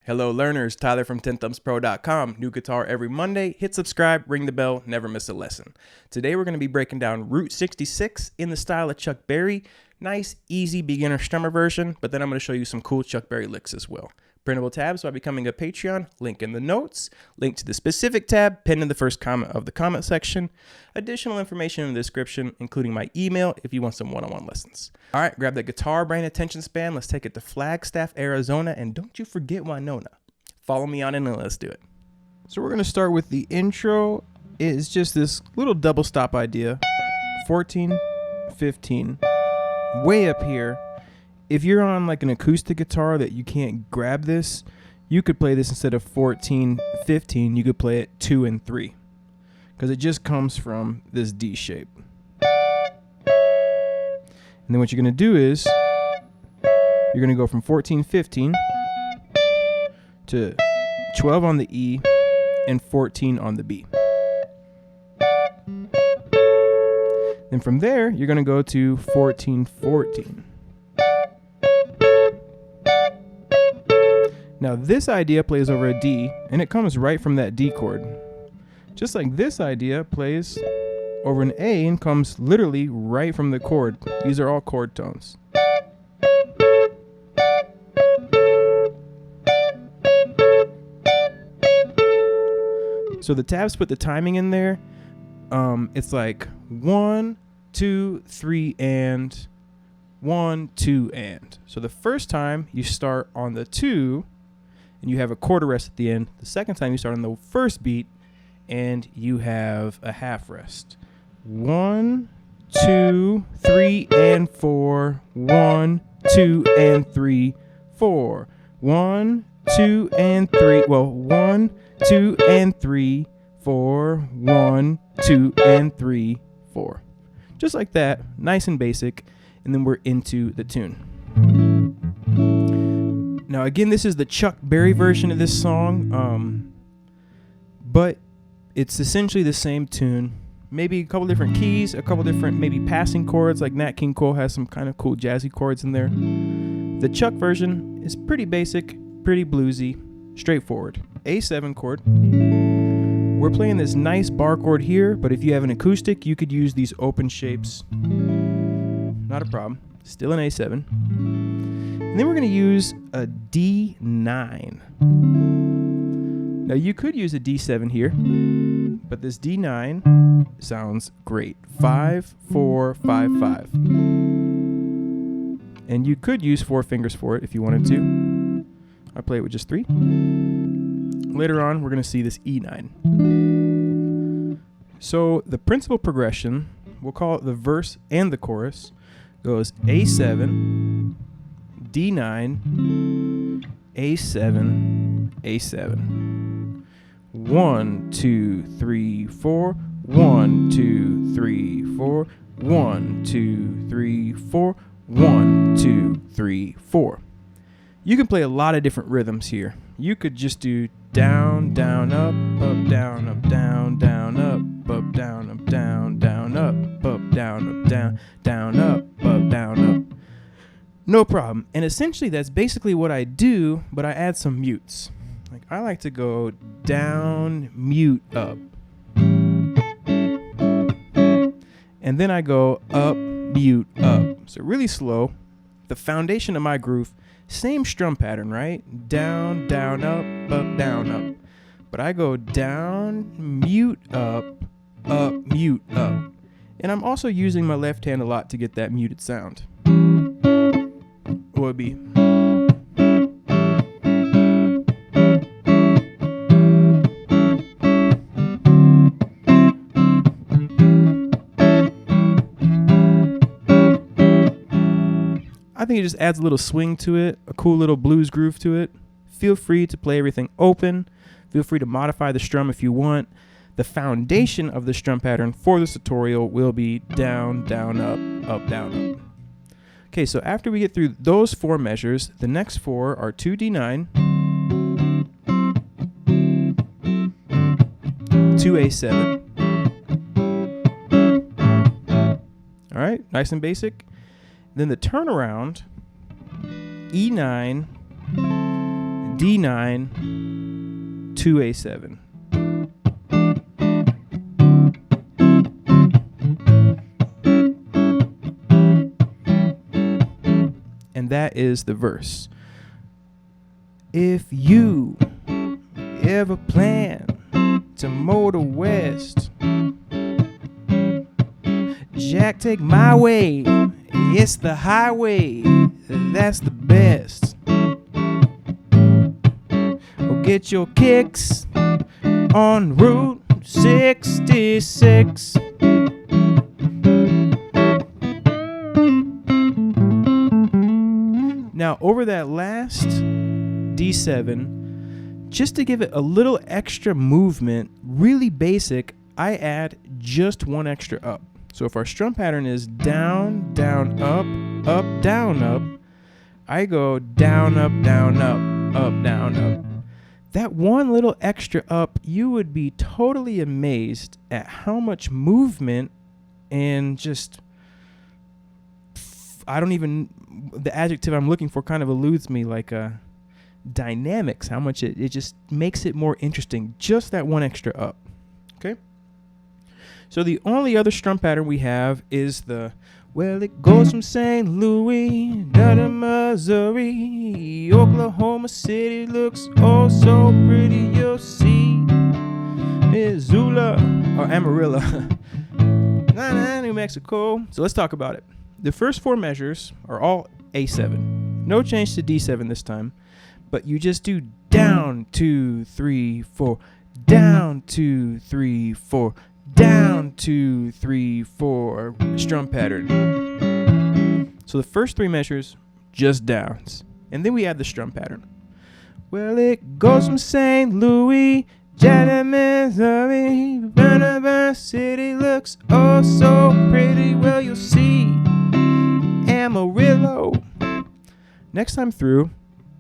Hello learners, Tyler from tenthumbsproductions. New guitar every Monday. Hit subscribe, ring the bell, never miss a lesson. Today we're going to be breaking down Route 66 in the style of Chuck Berry. Nice, easy beginner strummer version, but then I'm going to show you some cool Chuck Berry licks as well. Printable tabs by becoming a Patreon, link in the notes, link to the specific tab pinned in the first comment of the comment section, additional information in the description, including my email if you want some one-on-one lessons. All right, grab that guitar brain attention span. Let's take it to Flagstaff, Arizona, and don't you forget Winona. Follow me on in and let's do it. So we're going to start with the intro. It's just this little double stop idea. 14, 15, way up here. If you're on like an acoustic guitar that you can't grab this, you could play this instead of 14, 15, you could play it 2 and 3 because it just comes from this D shape. And then what you're going to do is you're going to go from 14, 15 to 12 on the E and 14 on the B. Then from there, you're going to go to 14, 14. Now this idea plays over a D, and it comes right from that D chord. Just like this idea plays over an A and comes literally right from the chord. These are all chord tones. So the tabs put the timing in there. It's like 1, 2, 3, and 1, 2, and. So the first time you start on the 2, and you have a quarter rest at the end. The second time you start on the first beat and you have a half rest. 1, 2, 3, and 4. 1, 2, and 3, 4. 1, 2, and 3. Well, 1, 2, and 3, 4. 1, 2, and 3, 4. Just like that, nice and basic, and then we're into the tune. Now, again, this is the Chuck Berry version of this song, but it's essentially the same tune. Maybe a couple different keys, a couple different maybe passing chords, like Nat King Cole has some kind of cool jazzy chords in there. The Chuck version is pretty basic, pretty bluesy, straightforward. A7 chord. We're playing this nice bar chord here, but if you have an acoustic, you could use these open shapes. Not a problem. Still an A7. And then we're going to use a D9. Now you could use a D7 here, but this D9 sounds great. 5, 4, 5, 5. And you could use 4 fingers for it if you wanted to. I play it with just 3. Later on, we're going to see this E9. So the principal progression, we'll call it the verse and the chorus, goes A7, D9, A7, A7. 1, 2, 3, 4. 1, 2, 3, 4. 1, 2, 3, 4. 1, 2, 3, 4. You can play a lot of different rhythms here. You could just do down, down, up, down, up, down, down, up, down, up, down, down, up, down, up, down, down, up, down, up. No problem. And essentially that's basically what I do, but I add some mutes. Like I like to go down, mute, up. And then I go up, mute, up. So really slow. The foundation of my groove, same strum pattern, right? Down, down, up, down, up. But I go down, mute, up, mute, up. And I'm also using my left hand a lot to get that muted sound. Would be. I think it just adds a little swing to it, a cool little blues groove to it. Feel free to play everything open. Feel free to modify the strum if you want. The foundation of the strum pattern for this tutorial will be down, down, up, down, up. Okay, so after we get through those 4 measures, the next 4 are 2 D9, 2 A7. All right, nice and basic. Then the turnaround, E9, D9 to A7. And that is the verse. If you ever plan to motor west, Jack, take my way. It's the highway. That's the best. Or get your kicks on Route 66. Now, over that last D7, just to give it a little extra movement, really basic, I add just one extra up. So if our strum pattern is down, down, up, up, down, up, I go down, up, down, up, up, down, up. That one little extra up, you would be totally amazed at how much movement and just, the adjective I'm looking for kind of eludes me, like dynamics, how much it just makes it more interesting, just that one extra up. Okay? So the only other strum pattern we have is well, it goes from St. Louis down to Missouri. Oklahoma City looks oh so pretty, you'll see. Missoula or Amarillo. New Mexico. So let's talk about it. The first four measures are all A7. No change to D7 this time, but you just do down, 2, 3, 4, down, 2, 3, 4, down, 2, 3, 4 strum pattern. So the first three measures, just downs. And then we add the strum pattern. Well, it goes from St. Louis, Missouri. Burnaby City looks oh so pretty. Well, you'll see Amarillo. Next time through,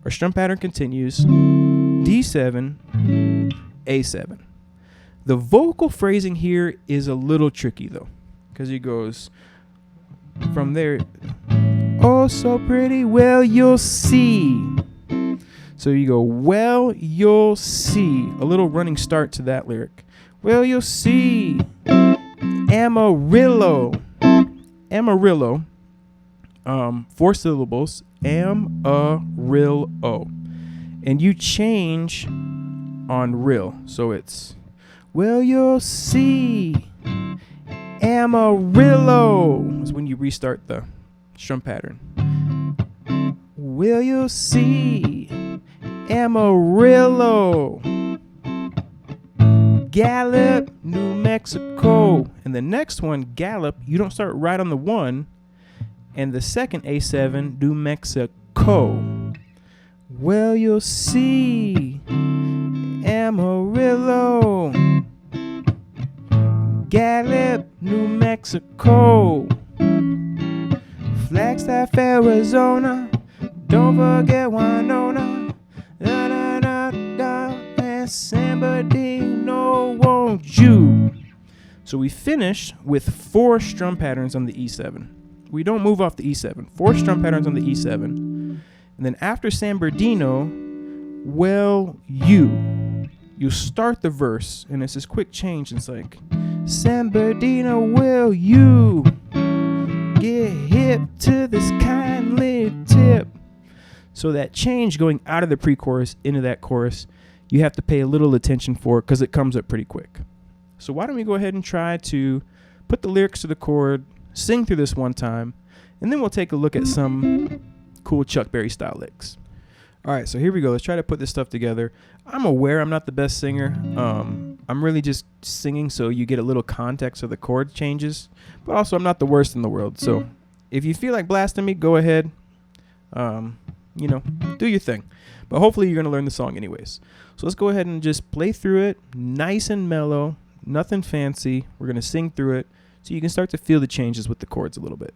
our strum pattern continues D7, A7. The vocal phrasing here is a little tricky though, because it goes from there, oh so pretty, well you'll see. So you go, well you'll see. A little running start to that lyric. Well you'll see Amarillo. Amarillo. 4 syllables, Amarillo. And you change on rill. So it's, well, you'll see Amarillo. Is when you restart the strum pattern. Well, you'll see Amarillo. Gallup, New Mexico. And the next one, Gallup, you don't start right on the 1. And the second A7, New Mexico. Well, you'll see Amarillo. Gallup, New Mexico. Flagstaff, Arizona. Don't forget Winona. Da, da, da, da. And San Bernardino, won't you? So we finish with 4 strum patterns on the E7. We don't move off the E7. 4 strum patterns on the E7. And then after San Bernardino, well, you start the verse, and it's this quick change. It's like, San Bernardino, will you get hip to this kindly tip? So that change going out of the pre-chorus into that chorus, you have to pay a little attention for it because it comes up pretty quick. So why don't we go ahead and try to put the lyrics to the chord, sing through this one time, and then we'll take a look at some cool Chuck Berry style licks. All right, so here we go. Let's try to put this stuff together. I'm aware I'm not the best singer. I'm really just singing so you get a little context of the chord changes, but also I'm not the worst in the world. So if you feel like blasting me, go ahead. Do your thing. But hopefully you're going to learn the song anyways. So let's go ahead and just play through it nice and mellow, nothing fancy. We're going to sing through it so you can start to feel the changes with the chords a little bit.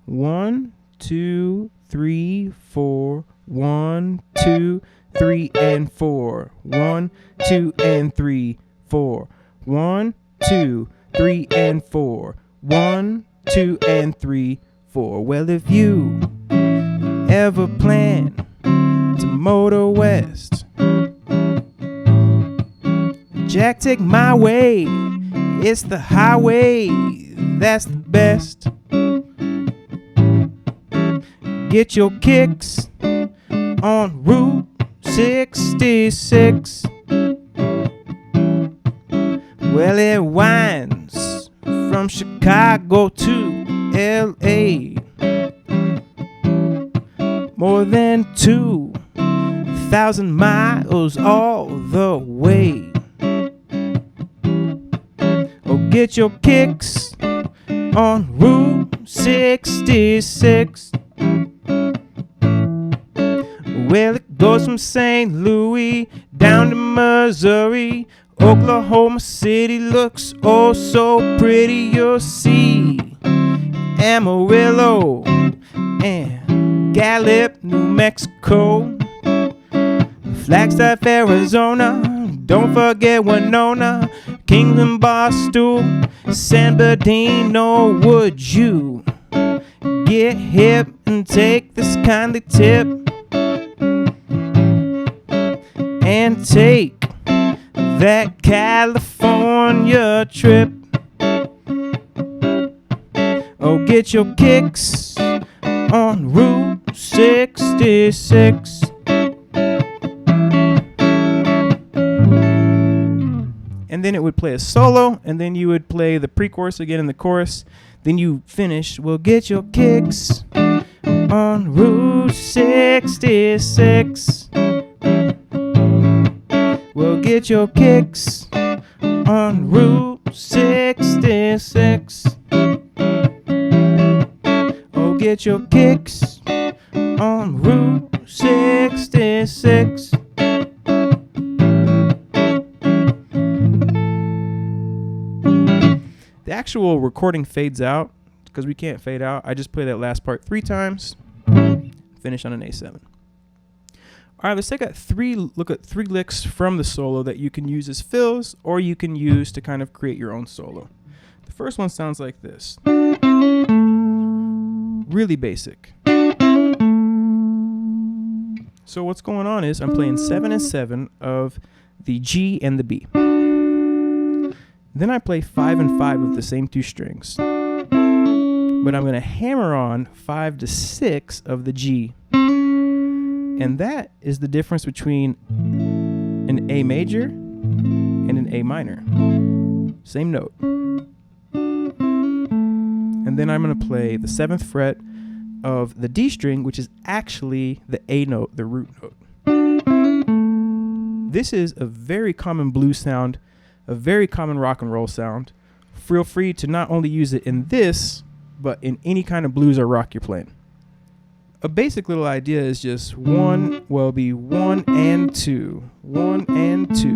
1, 2, 3, 4. 1, 2, 3, and 4. 1, 2, and 3, 4. 1, 2, 3, and 4. 1, 2, and 3, 4. Well, if you ever plan to Motor West. Jack, take my way, it's the highway that's the best. Get your kicks on Route 66. Well, it winds from Chicago to LA, more than 2,000 miles all the way. Oh, get your kicks on Route 66. Well, it goes from St. Louis down to Missouri. Oklahoma City looks oh so pretty. You'll see Amarillo and Gallup, New Mexico, Flagstaff, Arizona. Don't forget Winona, Kingman, Barstool, San Bernardino. Would you get hip and take this kindly tip and take that California trip? Oh, get your kicks on Route 66. And then it would play a solo, and then you would play the pre-chorus again in the chorus. Then you finish, well, get your kicks on Route 66. Well, get your kicks on Route 66. Oh, get your kicks on Route 66. The actual recording fades out because we can't fade out. I just play that last part 3 times, finish on an A7. All right, let's take a look at 3 licks from the solo that you can use as fills or you can use to kind of create your own solo. The first one sounds like this. Really basic. So what's going on is I'm playing 7 and 7 of the G and the B. Then I play 5 and 5 of the same 2 strings. But I'm going to hammer on 5 to 6 of the G. And that is the difference between an A major and an A minor. Same note. And then I'm going to play the 7th fret of the D string, which is actually the A note, the root note. This is a very common blues sound, a very common rock and roll sound. Feel free to not only use it in this, but in any kind of blues or rock you're playing. A basic little idea is just 1 will be 1 and 2, 1 and 2,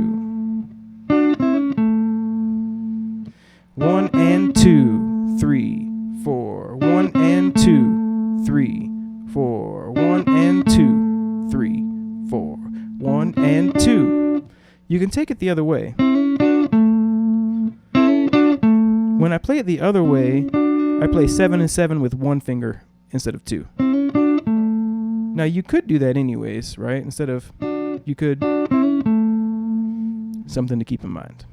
1 and 2, 3, 4, 1 and 2, 3, 4, 1 and 2, 3, 4, 1 and 2. You can take it the other way. When I play it the other way, I play 7 and 7 with 1 finger instead of 2. Now you could do that anyways, right? Instead of, you could, something to keep in mind.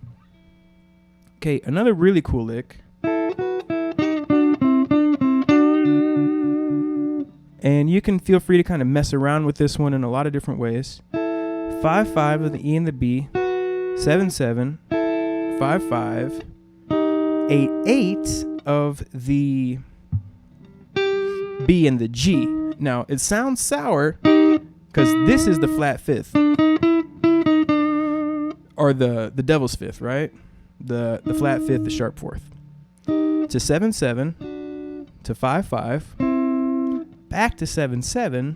Okay, another really cool lick. And you can feel free to kind of mess around with this one in a lot of different ways. 5-5 of the E and the B, 7-7, 5-5, 8-8 of the B and the G. Now, it sounds sour because this is the flat 5th. Or the devil's 5th, right? The flat 5th, the sharp 4th. To 7-7, to 5-5, back to 7-7,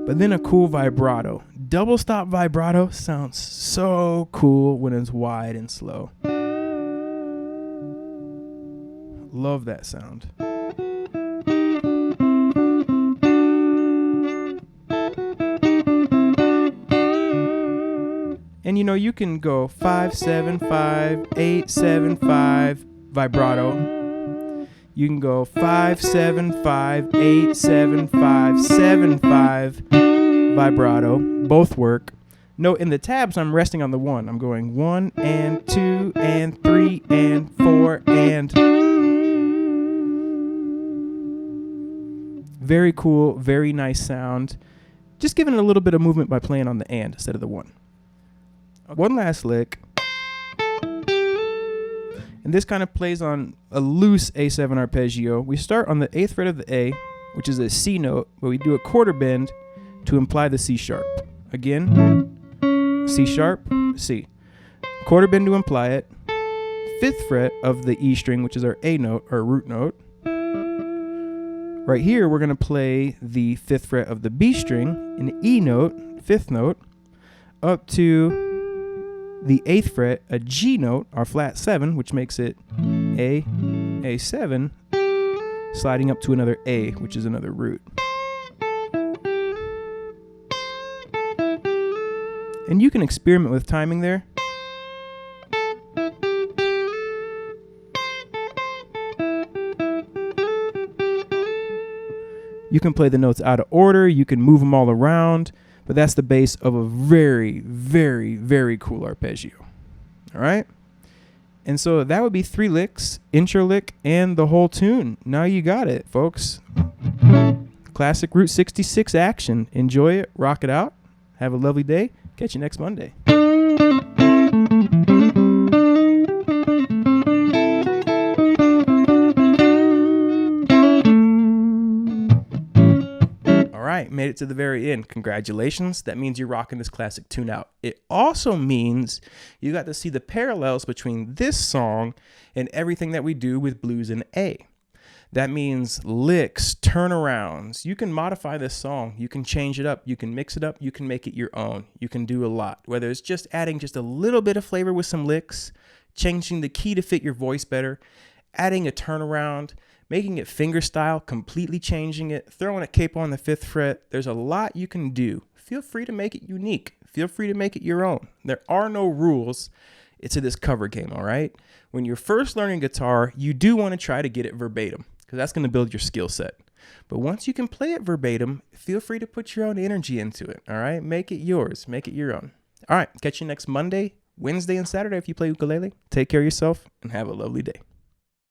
but then a cool vibrato. Double stop vibrato sounds so cool when it's wide and slow. Love that sound. And you know, you can go 5-7-5, 8-7-5 vibrato. You can go 5-7-5, 8-7-5, 7-5. vibrato, both work. Note in the tabs, I'm resting on the 1. I'm going 1 and 2 and 3 and 4 and. Very cool, very nice sound. Just giving it a little bit of movement by playing on the and instead of the 1. One last lick. And this kind of plays on a loose A7 arpeggio. We start on the 8th fret of the A, which is a C note, but we do a quarter bend to imply the C sharp. Again, C sharp, C. Quarter bend to imply it. 5th fret of the E string, which is our A note, or root note. Right here, we're going to play the 5th fret of the B string, an E note, 5th note, up to the 8th fret, a G note, our flat 7, which makes it A, A7, sliding up to another A, which is another root. And you can experiment with timing there. You can play the notes out of order, you can move them all around, but that's the base of a very, very, very cool arpeggio. All right? And so that would be 3 licks, intro lick, and the whole tune. Now you got it, folks. Classic Route 66 action. Enjoy it, rock it out. Have a lovely day. Catch you next Monday. Made it to the very end. Congratulations. That means you're rocking this classic tune out. It also means you got to see the parallels between this song and everything that we do with blues in A. That means licks, turnarounds. You can modify this song. You can change it up. You can mix it up. You can make it your own. You can do a lot. Whether it's just adding just a little bit of flavor with some licks, changing the key to fit your voice better, adding a turnaround, making it finger style, completely changing it, throwing a capo on the 5th fret. There's a lot you can do. Feel free to make it unique. Feel free to make it your own. There are no rules to this cover game, all right? When you're first learning guitar, you do want to try to get it verbatim because that's going to build your skill set. But once you can play it verbatim, feel free to put your own energy into it, all right? Make it yours. Make it your own. All right, catch you next Monday, Wednesday, and Saturday if you play ukulele. Take care of yourself and have a lovely day.